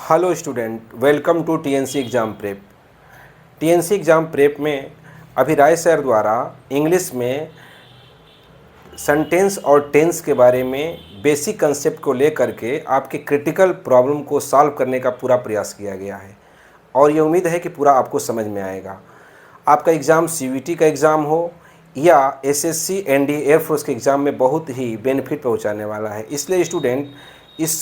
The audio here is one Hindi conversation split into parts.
Hello student, welcome to TNC exam prep. TNC exam prep में अभी राय सर द्वारा इंग्लिश में सेंटेंस और टेंस के बारे में बेसिक कंसेप्ट को लेकर के आपके क्रिटिकल प्रॉब्लम को सॉल्व करने का पूरा प्रयास किया गया है और ये उम्मीद है कि पूरा आपको समझ में आएगा। आपका एग्ज़ाम सीयूईटी का एग्ज़ाम हो या एसएससी एनडीए एयरफोर्स के एग्ज़ाम में बहुत ही बेनिफिट पहुंचाने वाला है। इसलिए स्टूडेंट इस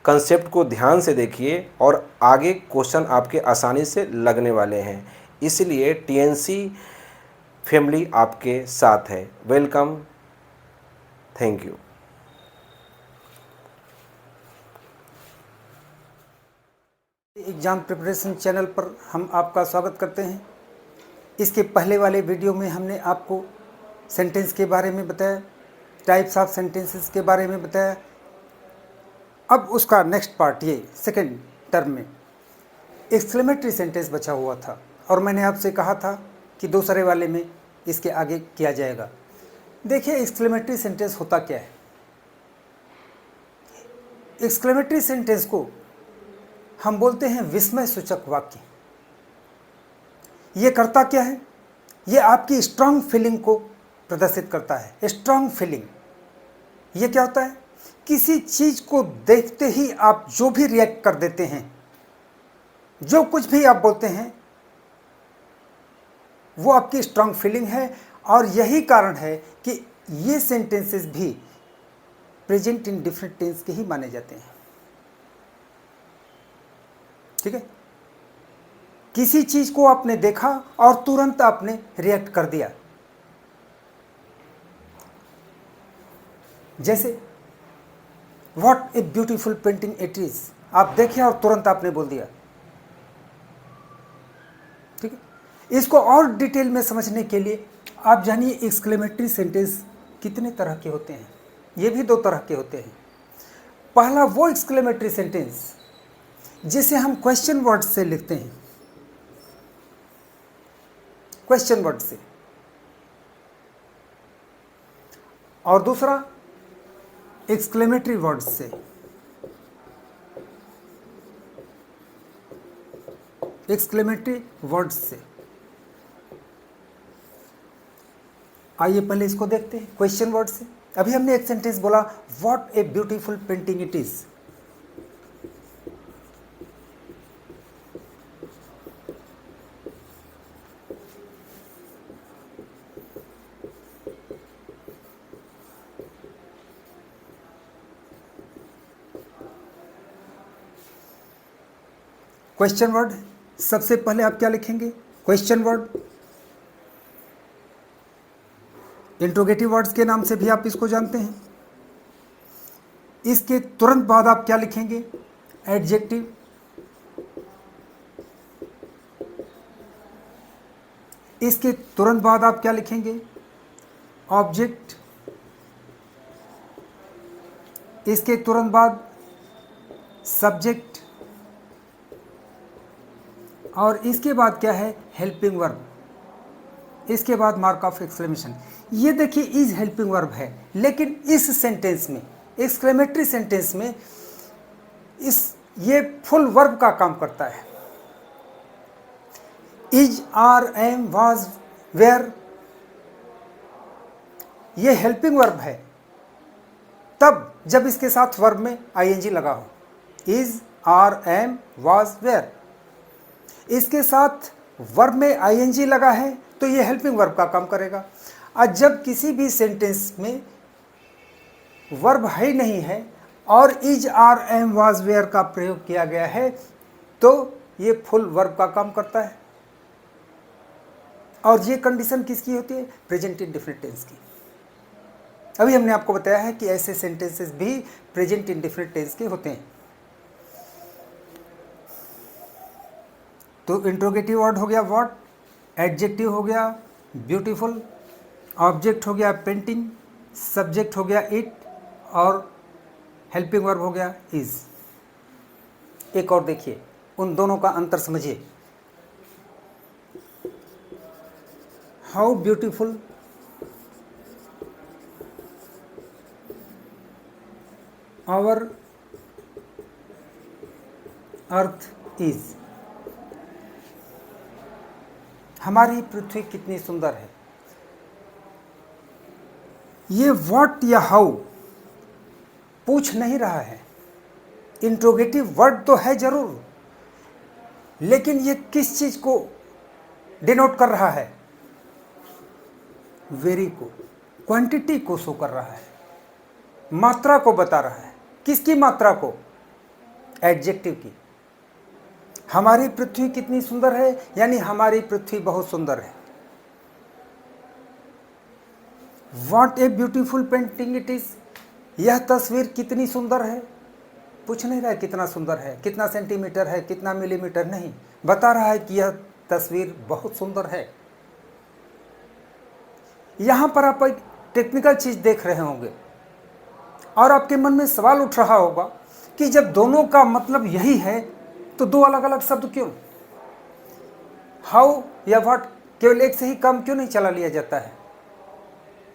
कंसेप्ट को ध्यान से देखिए और आगे क्वेश्चन आपके आसानी से लगने वाले हैं। इसलिए टीएनसी फैमिली आपके साथ है। Welcome, thank you. Exam preparation channel पर हम आपका स्वागत करते हैं। इसके पहले वाले वीडियो में हमने आपको सेंटेंस के बारे में बताया, टाइप्स ऑफ सेंटेंसेस के बारे में बताया। अब उसका नेक्स्ट पार्ट, ये सेकंड टर्म में एक्सक्लेमेटरी सेंटेंस बचा हुआ था और मैंने आपसे कहा था कि दूसरे वाले में इसके आगे किया जाएगा। देखिए एक्सक्लेमेटरी सेंटेंस होता क्या है। एक्सक्लेमेटरी सेंटेंस को हम बोलते हैं विस्मय सूचक वाक्य। ये करता क्या है? ये आपकी स्ट्रांग फीलिंग को प्रदर्शित करता है। स्ट्रांग फीलिंग ये क्या होता है? किसी चीज को देखते ही आप जो भी रिएक्ट कर देते हैं, जो कुछ भी आप बोलते हैं, वो आपकी स्ट्रांग फीलिंग है। और यही कारण है कि ये सेंटेंसेस भी प्रेजेंट इंडेफिनिट टेंस के ही माने जाते हैं। ठीक है, किसी चीज को आपने देखा और तुरंत आपने रिएक्ट कर दिया। जैसे what a beautiful painting it is, आप देखे और तुरंत आपने बोल दिया। ठीक है, इसको और डिटेल में समझने के लिए आप जानिए एक्सक्लेमेटरी सेंटेंस कितने तरह के होते हैं। ये भी दो तरह के होते हैं। पहला वो एक्सक्लेमेटरी सेंटेंस जिसे हम क्वेश्चन वर्ड से लिखते हैं, क्वेश्चन वर्ड से। और दूसरा एक्सक्लेमेटरी वर्ड से। एक्सक्लेमेटरी वर्ड से आइए पहले इसको देखते हैं क्वेश्चन वर्ड से। अभी हमने एक सेंटेंस बोला, what a beautiful painting it is. Question word, सबसे पहले आप क्या लिखेंगे? Question word. इंट्रोगेटिव वर्ड्स के नाम से भी आप इसको जानते हैं। इसके तुरंत बाद आप क्या लिखेंगे? एडजेक्टिव। इसके तुरंत बाद आप क्या लिखेंगे? ऑब्जेक्ट। इसके तुरंत बाद सब्जेक्ट। और इसके बाद क्या है? Helping verb. इसके बाद मार्क ऑफ एक्सक्लेमेशन। ये देखिए इज हेल्पिंग वर्ब है, लेकिन इस सेंटेंस में, एक्सक्लेमेटरी सेंटेंस में, ये फुल वर्ब का काम करता है। Is, are, am, was, were, ये हेल्पिंग वर्ब है तब जब इसके साथ वर्ब में आईएनजी लगा हो। Is, are, am, was, were, इसके साथ वर्ब में आईएनजी लगा है तो ये हेल्पिंग वर्ब का काम करेगा। और जब किसी भी सेंटेंस में वर्ब है नहीं है और is, are, am, was, were का प्रयोग किया गया है तो ये फुल वर्ब का काम करता है। और ये कंडीशन किसकी होती है? प्रेजेंट इंडेफिनिट टेंस की। अभी हमने आपको बताया है कि ऐसे सेंटेंसेस भी प्रेजेंट इंडेफिनिट टेंस के होते हैं। तो इंट्रोगेटिव वर्ड हो गया व्हाट, एडजेक्टिव हो गया ब्यूटीफुल, ऑब्जेक्ट हो गया पेंटिंग, सब्जेक्ट हो गया इट और हेल्पिंग वर्ब हो गया इज। एक और देखिए, उन दोनों का अंतर समझिए। How beautiful our earth is, हमारी पृथ्वी कितनी सुंदर है। ये व्हाट या हाउ पूछ नहीं रहा है, इंट्रोगेटिव वर्ड तो है जरूर, लेकिन ये किस चीज को डिनोट कर रहा है, वेरी को, क्वांटिटी को शो कर रहा है, मात्रा को बता रहा है। किसकी मात्रा को? एडजेक्टिव की। हमारी पृथ्वी कितनी सुंदर है, यानी हमारी पृथ्वी बहुत सुंदर है। What a beautiful painting it is, यह तस्वीर कितनी सुंदर है। पूछ नहीं रहा है कितना सुंदर है, कितना सेंटीमीटर है, कितना मिलीमीटर, नहीं, बता रहा है कि यह तस्वीर बहुत सुंदर है। यहां पर आप एक टेक्निकल चीज देख रहे होंगे और आपके मन में सवाल उठ रहा होगा कि जब दोनों का मतलब यही है तो दो अलग अलग शब्द क्यों? हाउ या व्हाट केवल एक से ही काम क्यों नहीं चला लिया जाता है?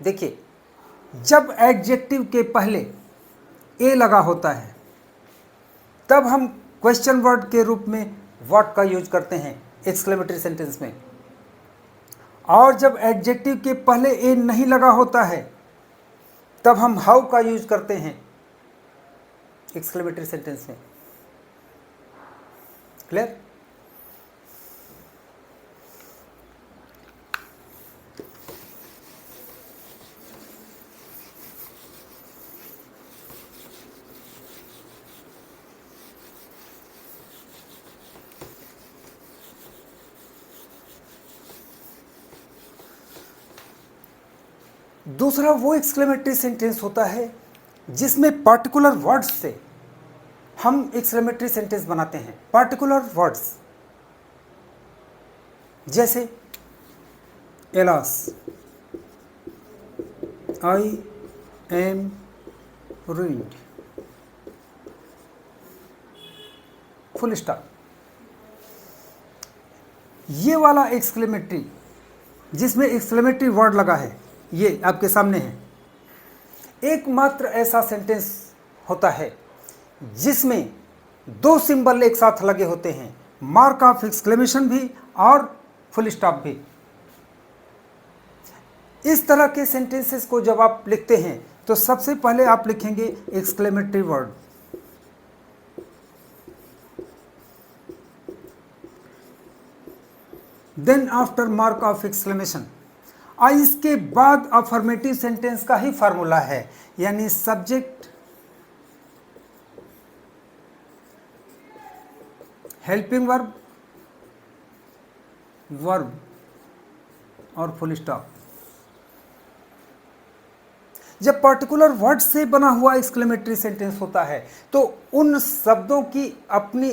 देखिए, जब एडजेक्टिव के पहले ए लगा होता है तब हम क्वेश्चन वर्ड के रूप में व्हाट का यूज करते हैं एक्सक्लेमेटरी सेंटेंस में, और जब एडजेक्टिव के पहले ए नहीं लगा होता है तब हम हाउ का यूज करते हैं एक्सक्लेमेटरी सेंटेंस में। क्लियर? दूसरा वो एक्सक्लेमेटरी सेंटेंस होता है जिसमें पार्टिकुलर वर्ड्स से हम एक्सक्लेमेटरी सेंटेंस बनाते हैं। पार्टिकुलर वर्ड्स जैसे alas, I am ruined, full stop. ये वाला एक्सक्लेमेटरी जिसमें एक्सक्लेमेटरी वर्ड लगा है, ये आपके सामने है। एकमात्र ऐसा सेंटेंस होता है जिसमें दो सिंबल एक साथ लगे होते हैं, मार्क ऑफ एक्सक्लेमेशन भी और फुल स्टॉप भी। इस तरह के सेंटेंसेस को जब आप लिखते हैं तो सबसे पहले आप लिखेंगे exclamatory word, then after mark of exclamation, और इसके बाद अफर्मेटिव सेंटेंस का ही फॉर्मूला है, यानी सब्जेक्ट, हेल्पिंग वर्ब, वर्ब और फुल स्टॉप। जब पर्टिकुलर वर्ड से बना हुआ एक्सक्लेमेटरी सेंटेंस होता है तो उन शब्दों की अपनी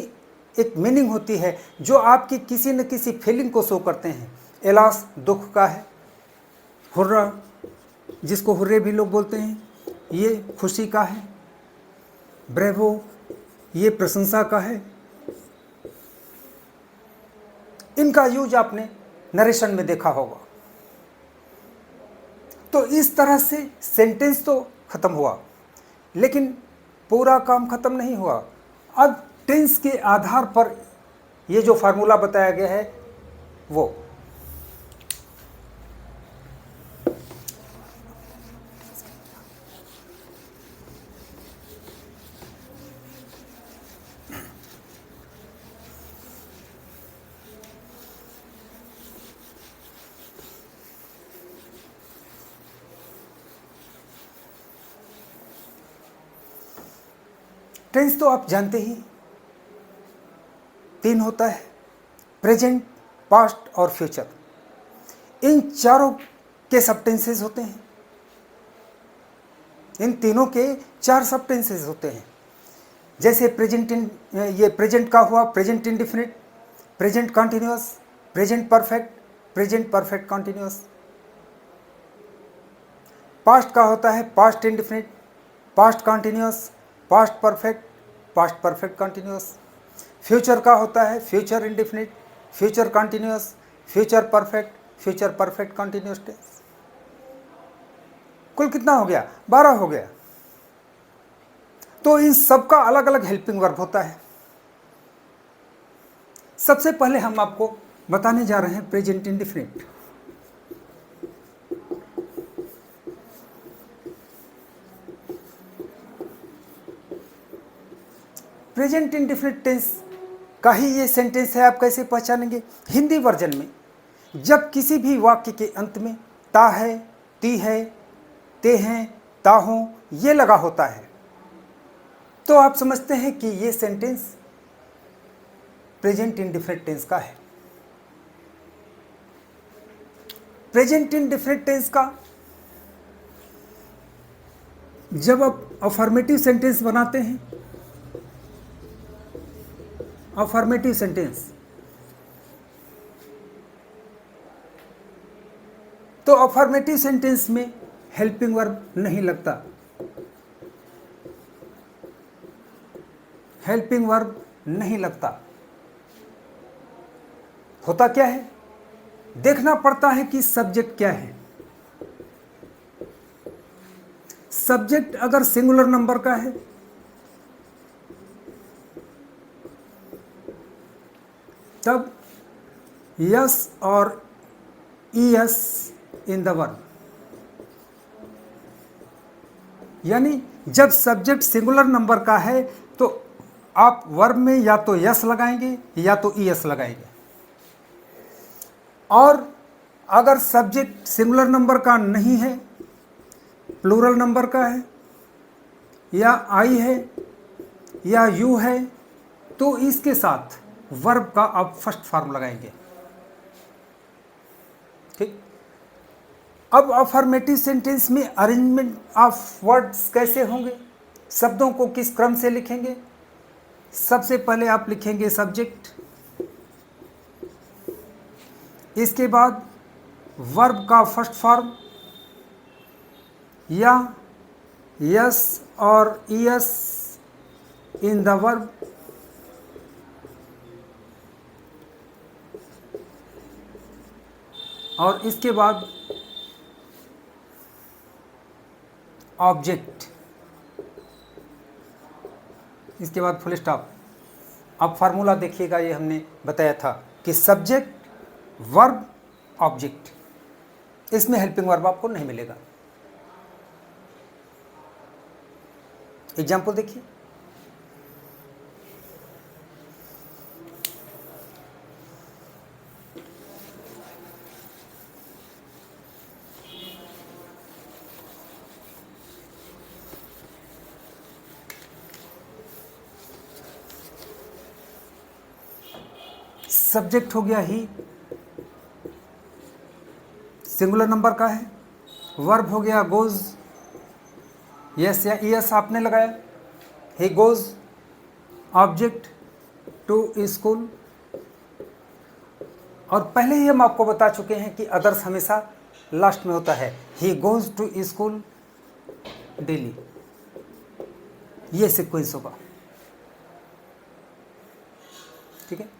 एक मीनिंग होती है जो आपकी किसी न किसी फीलिंग को शो करते हैं। एलास दुख का है, हुर्रा जिसको हुर्रे भी लोग बोलते हैं, ये खुशी का है, ब्रेवो ये प्रशंसा का है। इनका यूज आपने नरेशन में देखा होगा। तो इस तरह से सेंटेंस तो खत्म हुआ, लेकिन पूरा काम खत्म नहीं हुआ। अब टेंस के आधार पर ये जो फार्मूला बताया गया है वो टेंस तो आप जानते ही तीन होता है, प्रेजेंट, पास्ट और फ्यूचर। इन चारों के सब टेंसेस होते हैं। इन तीनों के चार सब टेंसेस होते हैं। जैसे प्रेजेंट ये प्रेजेंट का हुआ present indefinite, present continuous, present perfect, present perfect continuous. Past का होता है past indefinite, past continuous, past perfect, past perfect continuous. Future का होता है future indefinite, future continuous, future perfect, future perfect continuous tense. कुल कितना हो गया? 12 हो गया। तो इन सब का अलग अलग हेल्पिंग वर्ब होता है। सबसे पहले हम आपको बताने जा रहे हैं present indefinite. Present indefinite tense का ही ये सेंटेंस है। आप कैसे पहचानेंगे? हिंदी वर्जन में जब किसी भी वाक्य के अंत में ता है, ती है, ते हैं, ता हों ये लगा होता है तो आप समझते हैं कि ये सेंटेंस प्रेजेंट इंडेफिनिट टेंस का है। प्रेजेंट इंडेफिनिट टेंस का जब आप अफर्मेटिव सेंटेंस बनाते हैं, अफर्मेटिव सेंटेंस, तो अफर्मेटिव सेंटेंस में हेल्पिंग वर्ब नहीं लगता। हेल्पिंग वर्ब नहीं लगता। होता क्या है? देखना पड़ता है कि सब्जेक्ट क्या है। सब्जेक्ट अगर सिंगुलर नंबर का है तब यस और ईएस इन द वर्ब, यानी जब सब्जेक्ट सिंगुलर नंबर का है तो आप वर्ब में या तो यस लगाएंगे या तो ईएस लगाएंगे। और अगर सब्जेक्ट सिंगुलर नंबर का नहीं है, प्लूरल नंबर का है, या आई है या यू है, तो इसके साथ वर्ब का आप फर्स्ट फॉर्म लगाएंगे। ठीक। अब अफर्मेटिव सेंटेंस में अरेंजमेंट ऑफ वर्ड्स कैसे होंगे? शब्दों को किस क्रम से लिखेंगे? सबसे पहले आप लिखेंगे सब्जेक्ट, इसके बाद वर्ब का फर्स्ट फॉर्म या यस और ईएस इन द वर्ब, और इसके बाद ऑब्जेक्ट, इसके बाद फुल स्टॉप। अब फार्मूला देखिएगा, ये हमने बताया था कि सब्जेक्ट, वर्ब, ऑब्जेक्ट, इसमें हेल्पिंग वर्ब आपको नहीं मिलेगा। एग्जाम्पल देखिए। सब्जेक्ट हो गया ही, सिंगुलर नंबर का है। वर्ब हो गया गोज, यस या ईएस आपने लगाया, he goes object to school. और पहले ही हम आपको बता चुके हैं कि अदर्स हमेशा लास्ट में होता है। He goes to school daily, ये सीक्वेंस होगा। ठीक है।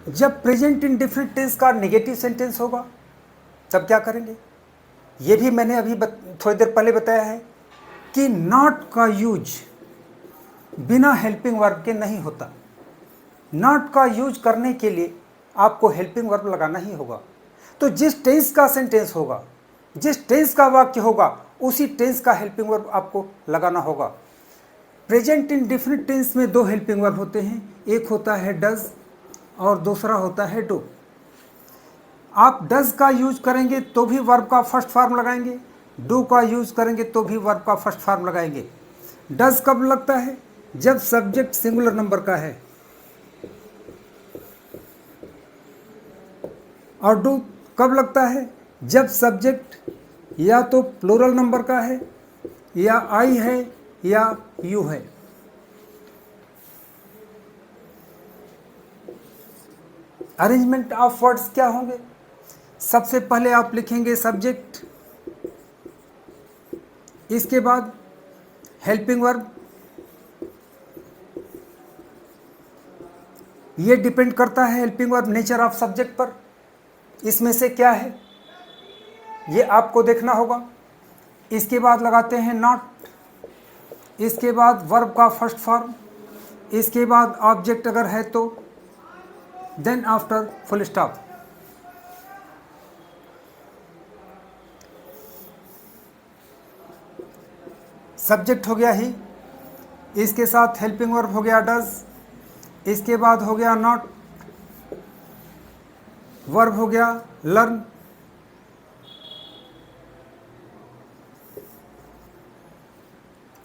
जब प्रेजेंट इंडेफिनिट टेंस का नेगेटिव सेंटेंस होगा तब क्या करेंगे? ये भी मैंने अभी थोड़ी देर पहले बताया है कि नॉट का यूज बिना हेल्पिंग वर्ब के नहीं होता। नॉट का यूज करने के लिए आपको हेल्पिंग वर्ब लगाना ही होगा। तो जिस टेंस का सेंटेंस होगा, जिस टेंस का वाक्य होगा, उसी टेंस का हेल्पिंग वर्ब आपको लगाना होगा। प्रेजेंट इंडेफिनिट टेंस में दो हेल्पिंग वर्ब होते हैं, एक होता है डज और दूसरा होता है डू। आप डज का यूज करेंगे तो भी वर्ब का फर्स्ट फॉर्म लगाएंगे, डू का यूज करेंगे तो भी वर्ब का फर्स्ट फॉर्म लगाएंगे। डज कब लगता है? जब सब्जेक्ट सिंगुलर नंबर का है, और डू कब लगता है? जब सब्जेक्ट या तो प्लूरल नंबर का है, या आई है, या यू है। अरेंजमेंट ऑफ वर्ड्स क्या होंगे? सबसे पहले आप लिखेंगे सब्जेक्ट, इसके बाद हेल्पिंग वर्ब, ये डिपेंड करता है helping verb nature of subject पर। इसमें से क्या है ये आपको देखना होगा। इसके बाद लगाते हैं नॉट, इसके बाद वर्ब का फर्स्ट फॉर्म, इसके बाद ऑब्जेक्ट अगर है तो, then after full stop. Subject हो गया ही, इसके साथ हेल्पिंग वर्ब हो गया डज, इसके बाद हो गया नॉट, वर्ब हो गया लर्न,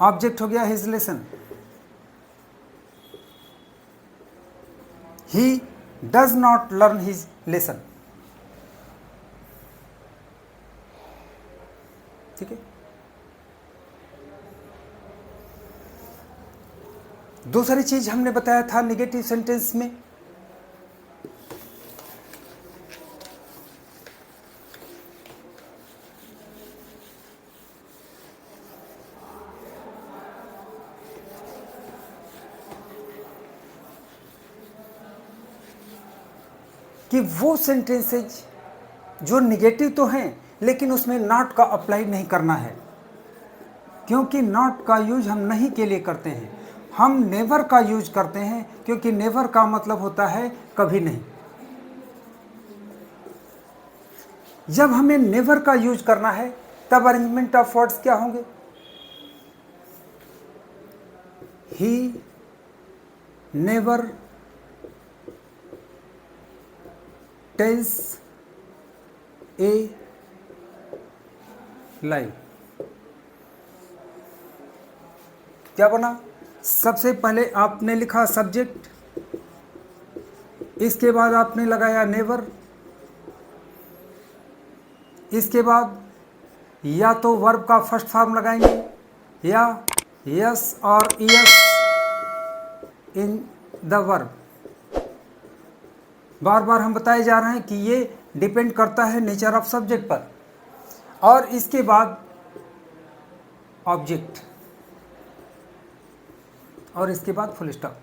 ऑब्जेक्ट हो गया his lesson. He does not learn his lesson. ठीक है। दूसरी चीज हमने बताया था निगेटिव सेंटेंस में, कि वो सेंटेंसेज जो निगेटिव तो हैं लेकिन उसमें नॉट का अप्लाई नहीं करना है, क्योंकि नॉट का यूज हम नहीं के लिए करते हैं, हम नेवर का यूज करते हैं, क्योंकि नेवर का मतलब होता है कभी नहीं। जब हमें नेवर का यूज करना है तब अरेंजमेंट ऑफ वर्ड्स क्या होंगे? ही नेवर टेल्स ए लाई। क्या बना? सबसे पहले आपने लिखा सब्जेक्ट, इसके बाद आपने लगाया नेवर, इसके बाद या तो वर्ब का फर्स्ट फॉर्म लगाएंगे या यस और यस इन द वर्ब। बार बार हम बताए जा रहे हैं कि ये डिपेंड करता है नेचर ऑफ सब्जेक्ट पर। और इसके बाद ऑब्जेक्ट और इसके बाद फुल स्टॉप।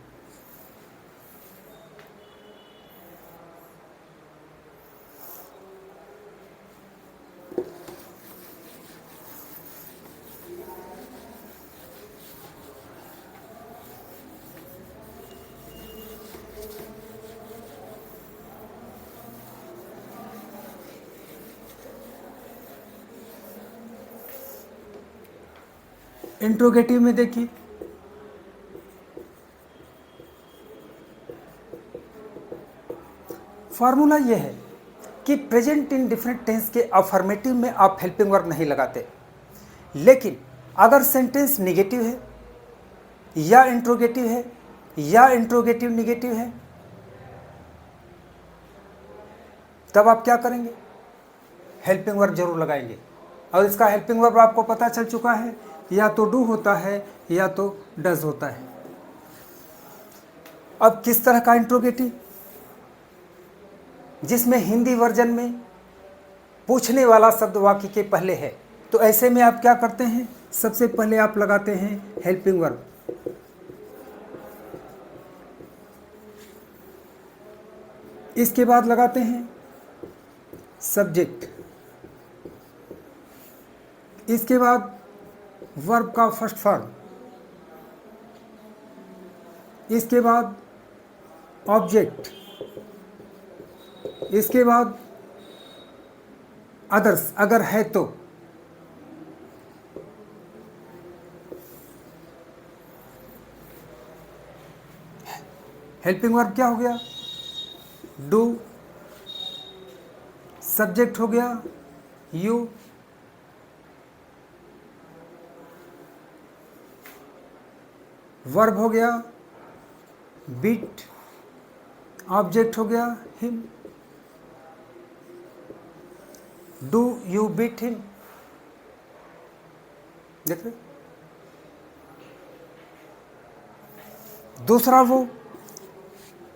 इंट्रोगेटिव में देखिए, फार्मूला ये है कि प्रेजेंट इन डिफरेंट टेंस के अफर्मेटिव में आप हेल्पिंग वर्ब नहीं लगाते, लेकिन अगर सेंटेंस निगेटिव है या इंट्रोगेटिव है या इंट्रोगेटिव निगेटिव है तब आप क्या करेंगे? हेल्पिंग वर्ब जरूर लगाएंगे। और इसका हेल्पिंग वर्ब आपको पता चल चुका है, या तो डू होता है या तो डज होता है। अब किस तरह का इंट्रोगेटिव? जिसमें हिंदी वर्जन में पूछने वाला शब्द वाक्य के पहले है, तो ऐसे में आप क्या करते हैं? सबसे पहले आप लगाते हैं हेल्पिंग वर्ब, इसके बाद लगाते हैं सब्जेक्ट, इसके बाद वर्ब का फर्स्ट फॉर्म, इसके बाद ऑब्जेक्ट, इसके बाद अदर्स अगर है तो। हेल्पिंग वर्ब क्या हो गया? डू, सब्जेक्ट हो गया यू, वर्ब हो गया बीट, ऑब्जेक्ट हो गया him. Do you beat him? देख रहे? दूसरा वो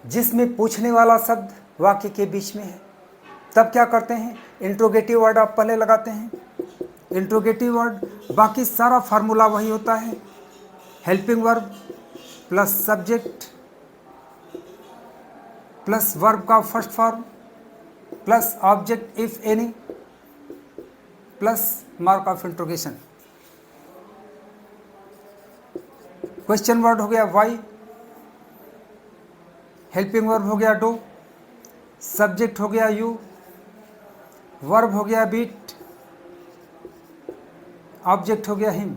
जिसमें पूछने वाला शब्द वाक्य के बीच में है, तब क्या करते हैं? इंट्रोगेटिव वर्ड आप पहले लगाते हैं। इंट्रोगेटिव वर्ड, बाकी सारा फार्मूला वही होता है, helping verb plus subject plus verb का first form plus object if any plus mark of interrogation. Question word हो गया वाई, हेल्पिंग वर्ब हो गया डू, सब्जेक्ट हो गया यू, वर्ब हो गया बीट, ऑब्जेक्ट हो गया हिम।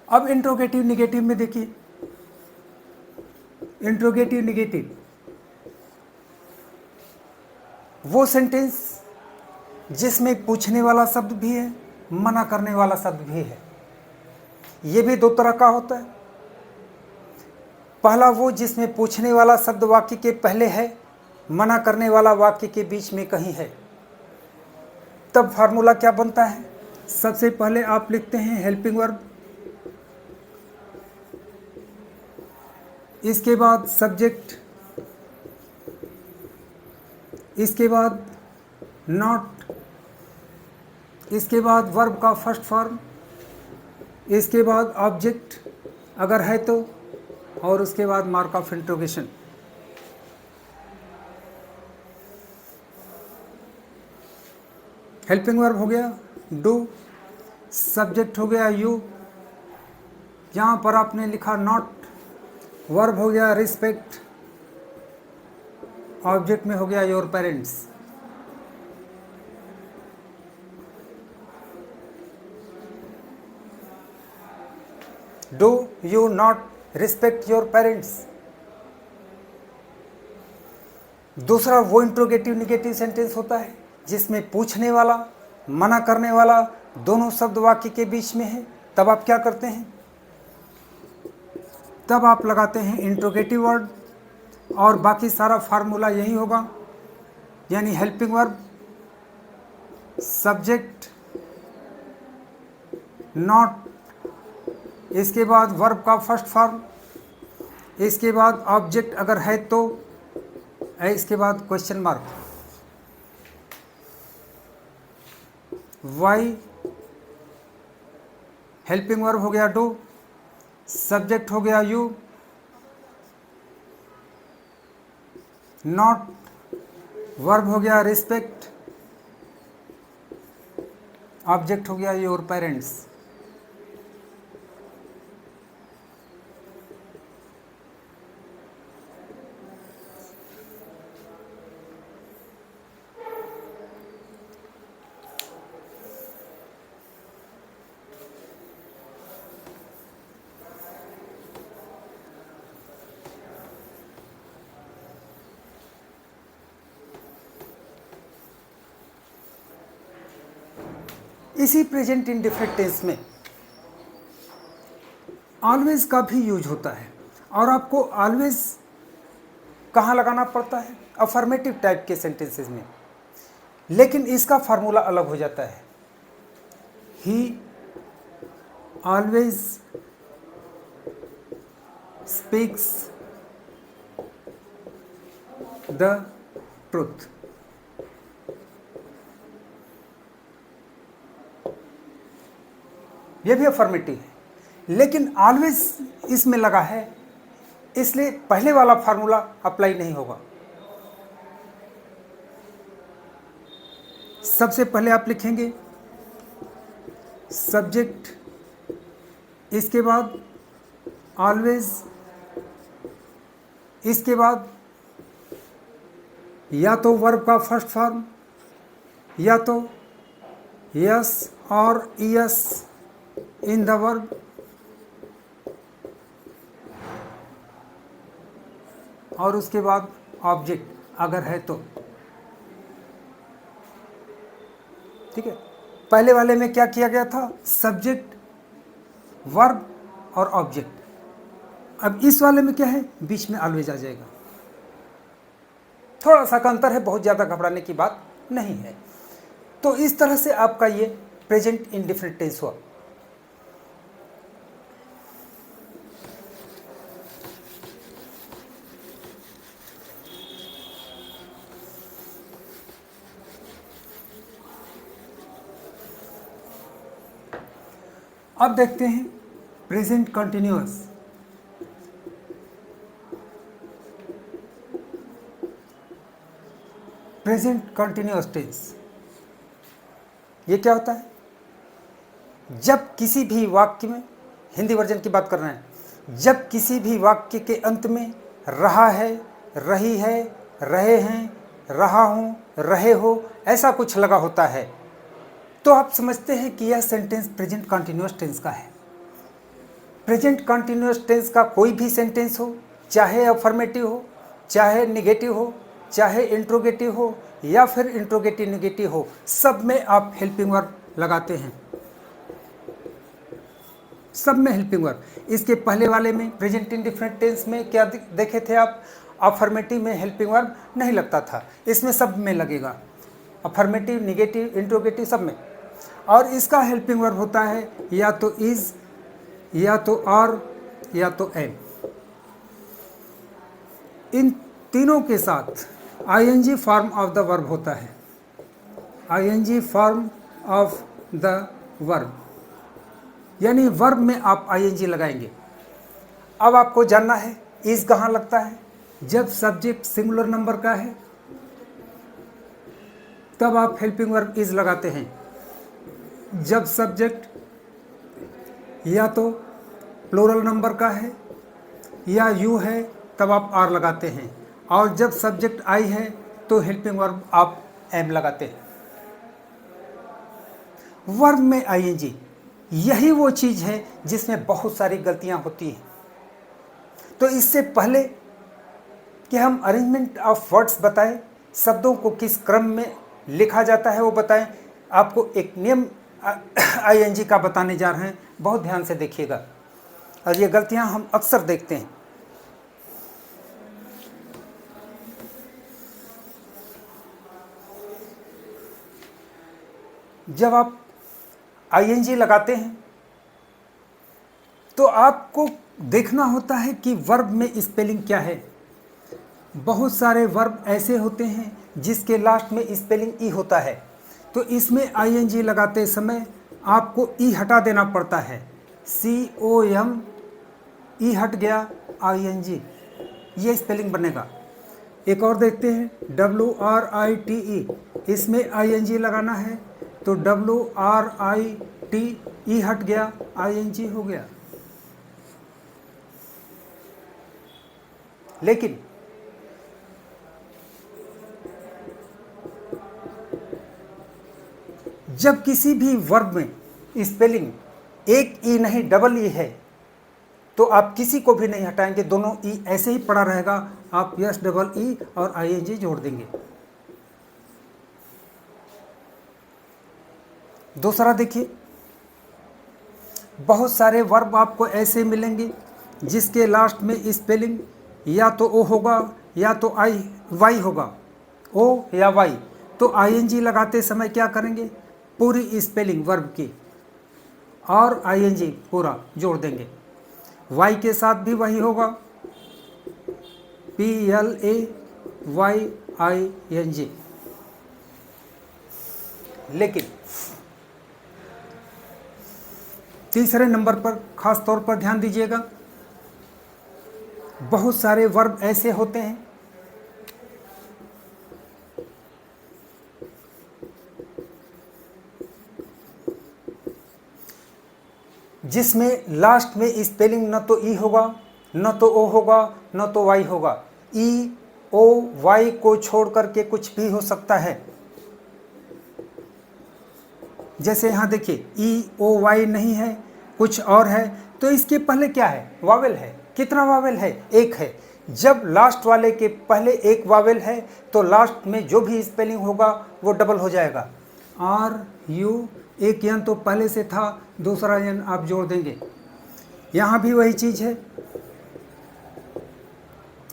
अब इंट्रोगेटिव निगेटिव में देखिए, इंट्रोगेटिव निगेटिव वो सेंटेंस जिसमें पूछने वाला शब्द भी है, मना करने वाला शब्द भी है। ये भी दो तरह का होता है। पहला वो जिसमें पूछने वाला शब्द वाक्य के पहले है, मना करने वाला वाक्य के बीच में कहीं है। तब फार्मूला क्या बनता है? सबसे पहले आप लिखते हैं हेल्पिंग वर्ब, इसके बाद सब्जेक्ट, इसके बाद नॉट, इसके बाद वर्ब का फर्स्ट फॉर्म, इसके बाद ऑब्जेक्ट अगर है तो, और उसके बाद mark of interrogation. Helping verb हो गया डू, सब्जेक्ट हो गया यू, यहाँ पर आपने लिखा नॉट, वर्ब हो गया रिस्पेक्ट, ऑब्जेक्ट में हो गया your parents. Do you not respect your parents. दूसरा वो इंट्रोगेटिव निगेटिव सेंटेंस होता है जिसमें पूछने वाला, मना करने वाला दोनों शब्द वाक्य के बीच में है। तब आप क्या करते हैं? तब आप लगाते हैं इंट्रोगेटिव वर्ड और बाकी सारा फार्मूला यही होगा, यानी हेल्पिंग वर्ब, सब्जेक्ट, नॉट, इसके बाद वर्ब का फर्स्ट फॉर्म, इसके बाद ऑब्जेक्ट अगर है तो, इसके बाद question mark. Why, helping verb हो गया डू, सब्जेक्ट हो गया यू, नॉट, वर्ब हो गया रिस्पेक्ट, ऑब्जेक्ट हो गया योर पेरेंट्स। इसी प्रेजेंट इंडेफिनिट टेंस में ऑलवेज का भी यूज होता है, और आपको ऑलवेज कहाँ लगाना पड़ता है? अफर्मेटिव टाइप के सेंटेंसेस में। लेकिन इसका फार्मूला अलग हो जाता है। ही ऑलवेज स्पीक्स द ट्रुथ। यह भी अफर्मेटिव है, लेकिन ऑलवेज इसमें लगा है, इसलिए पहले वाला फार्मूला अप्लाई नहीं होगा। सबसे पहले आप लिखेंगे सब्जेक्ट, इसके बाद ऑलवेज, इसके बाद या तो वर्ब का फर्स्ट फॉर्म, या तो यस और यस इन द वर्ब, और उसके बाद ऑब्जेक्ट अगर है तो। ठीक है, पहले वाले में क्या किया गया था, सब्जेक्ट, वर्ब और ऑब्जेक्ट। अब इस वाले में क्या है, बीच में ऑलवेज आ जाएगा। थोड़ा सा का अंतर है, बहुत ज़्यादा घबराने की बात नहीं है। तो इस तरह से आपका ये प्रेजेंट इंडेफिनिट टेंस हुआ। अब देखते हैं present continuous. Present continuous tense ये क्या होता है, जब किसी भी वाक्य में, हिंदी वर्जन की बात कर रहे हैं, जब किसी भी वाक्य के अंत में रहा है, रही है, रहे हैं, रहा हूँ, रहे हो ऐसा कुछ लगा होता है, तो आप समझते हैं कि यह सेंटेंस प्रेजेंट कंटिन्यूअस टेंस का है। प्रेजेंट कंटिन्यूअस टेंस का कोई भी सेंटेंस हो, चाहे अफर्मेटिव हो, चाहे निगेटिव हो, चाहे इंट्रोगेटिव हो या फिर इंट्रोगेटिव निगेटिव हो, सब में आप हेल्पिंग वर्ब लगाते हैं, सब में हेल्पिंग वर्ब। इसके पहले वाले में प्रेजेंट इंडेफिनिट टेंस में क्या देखे थे आप, अफर्मेटिव में हेल्पिंग वर्ब नहीं लगता था, इसमें सब में लगेगा, अफर्मेटिव, निगेटिव, इंट्रोगेटिव सब में। और इसका हेल्पिंग वर्ब होता है या तो इज, या तो आर, या तो एम। इन तीनों के साथ ING form of the verb होता है, ING form of the verb, यानी वर्ब में आप आईएनजी लगाएंगे। अब आपको जानना है इज कहाँ लगता है, जब सब्जेक्ट सिंगुलर नंबर का है तब आप हेल्पिंग वर्ब इज लगाते हैं, जब सब्जेक्ट या तो प्लूरल नंबर का है या यू है तब आप आर लगाते हैं, और जब सब्जेक्ट आई है तो हेल्पिंग वर्ब आप एम लगाते हैं। वर्ब में आईएनजी यही वो चीज़ है जिसमें बहुत सारी गलतियां होती हैं। तो इससे पहले कि हम अरेंजमेंट ऑफ वर्ड्स बताएं, शब्दों को किस क्रम में लिखा जाता है वो बताएं, आपको एक नियम आईएनजी का बताने जा रहे हैं, बहुत ध्यान से देखिएगा। और ये गलतियां हम अक्सर देखते हैं। जब आप आईएनजी लगाते हैं तो आपको देखना होता है कि वर्ब में स्पेलिंग क्या है। बहुत सारे वर्ब ऐसे होते हैं जिसके लास्ट में स्पेलिंग ई होता है, तो इसमें आईएनजी लगाते समय आपको ई हटा देना पड़ता है, COM ई हट गया, ING, ये स्पेलिंग बनेगा। एक और देखते हैं WRITE, इसमें ING लगाना है तो WRIT ई हट गया, ING हो गया। लेकिन जब किसी भी वर्ब में स्पेलिंग एक ई नहीं डबल ई है तो आप किसी को भी नहीं हटाएंगे, दोनों ई ऐसे ही पड़ा रहेगा, आप यस डबल ई और ING जोड़ देंगे। दूसरा देखिए, बहुत सारे वर्ब आपको ऐसे मिलेंगे जिसके लास्ट में स्पेलिंग या तो ओ होगा या तो वाई होगा, ओ या वाई, तो ING लगाते समय क्या करेंगे, पूरी स्पेलिंग वर्ब की और ING पूरा जोड़ देंगे। वाई के साथ भी वही होगा, PLAYING। लेकिन तीसरे नंबर पर खास तौर पर ध्यान दीजिएगा, बहुत सारे वर्ब ऐसे होते हैं जिसमें लास्ट में स्पेलिंग न तो ई होगा, न तो ओ होगा, न तो वाई होगा। ई ओ वाई को छोड़ करके कुछ भी हो सकता है। जैसे यहाँ देखिए ई ओ वाई नहीं है, कुछ और है, तो इसके पहले क्या है, वावेल है। कितना वावेल है, एक है। जब लास्ट वाले के पहले एक वावेल है तो लास्ट में जो भी स्पेलिंग होगा वो डबल हो जाएगा, RUT एक यन तो पहले से था, दूसरा यन आप जोड़ देंगे। यहाँ भी वही चीज़ है,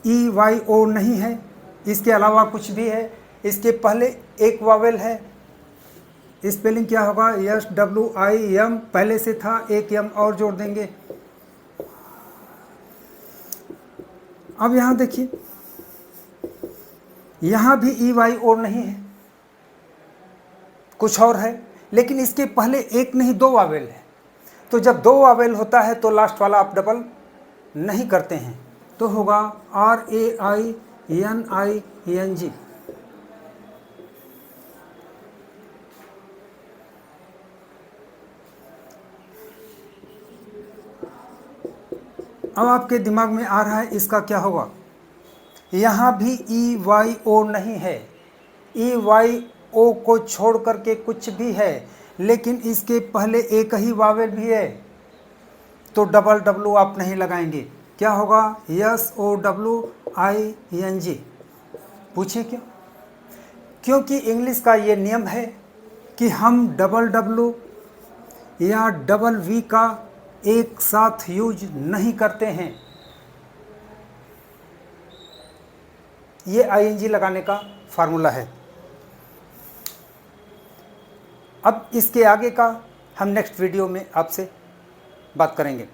ई वाई ओ नहीं है, इसके अलावा कुछ भी है, इसके पहले एक वावेल है। स्पेलिंग क्या होगा? यस डब्ल्यू आई एम, पहले से था, एक एम और जोड़ देंगे। अब यहाँ देखिए, यहाँ भी ई वाई ओ नहीं है, कुछ और है, लेकिन इसके पहले एक नहीं दो वावेल है। तो जब दो वावेल होता है तो लास्ट वाला आप डबल नहीं करते हैं, तो होगा आर ए आई एन जी। अब आपके दिमाग में आ रहा है इसका क्या होगा? यहाँ भी ई वाई ओ नहीं है, ई वाई ओ को छोड़ करके कुछ भी है, लेकिन इसके पहले एक ही वावेल भी है, तो डबल डब्लू आप नहीं लगाएंगे। क्या होगा? Yes O W I N G. पूछे क्यों? क्योंकि इंग्लिश का ये नियम है कि हम डबल डब्लू या डबल वी का एक साथ यूज नहीं करते हैं। ये आईएनजी लगाने का फार्मूला है। अब इसके आगे का हम नेक्स्ट वीडियो में आपसे बात करेंगे।